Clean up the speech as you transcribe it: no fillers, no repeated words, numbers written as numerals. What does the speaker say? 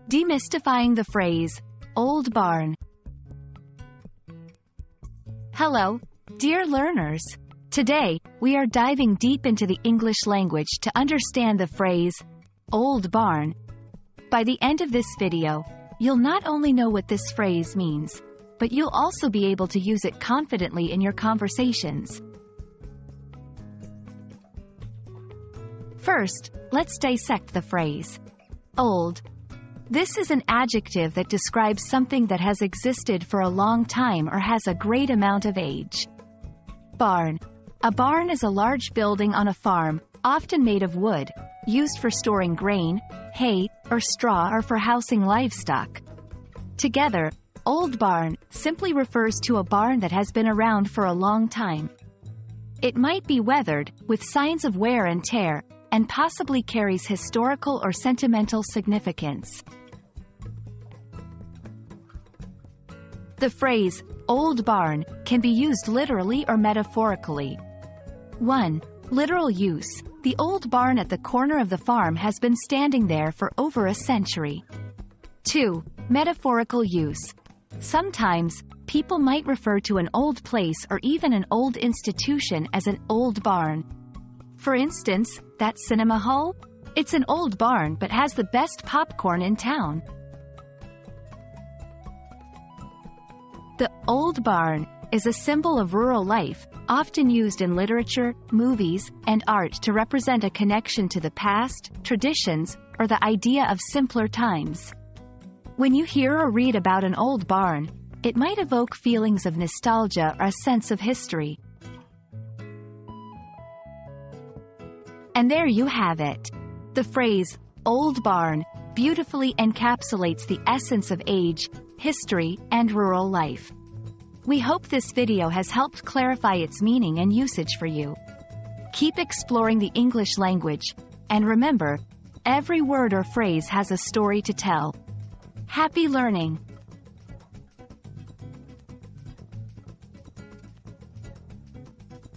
Demystifying the phrase, old barn. Hello, dear learners. Today, we are diving deep into the English language to understand the phrase, old barn. By the end of this video, you'll not only know what this phrase means, but you'll also be able to use it confidently in your conversations. First, let's dissect the phrase, old. This is an adjective that describes something that has existed for a long time or has a great amount of age. Barn. A barn is a large building on a farm, often made of wood, used for storing grain, hay, or straw or for housing livestock. Together, old barn simply refers to a barn that has been around for a long time. It might be weathered, with signs of wear and tear, and possibly carries historical or sentimental significance. The phrase, old barn, can be used literally or metaphorically. 1. Literal use. The old barn at the corner of the farm has been standing there for over a century. 2. Metaphorical use. Sometimes, people might refer to an old place or even an old institution as an old barn. For instance, that cinema hall? It's an old barn but has the best popcorn in town. The old barn is a symbol of rural life, often used in literature, movies, and art to represent a connection to the past, traditions, or the idea of simpler times. When you hear or read about an old barn, it might evoke feelings of nostalgia or a sense of history. And there you have it. The phrase, old barn, beautifully encapsulates the essence of age, history, and rural life. We hope this video has helped clarify its meaning and usage for you. Keep exploring the English language, and remember, every word or phrase has a story to tell. Happy learning!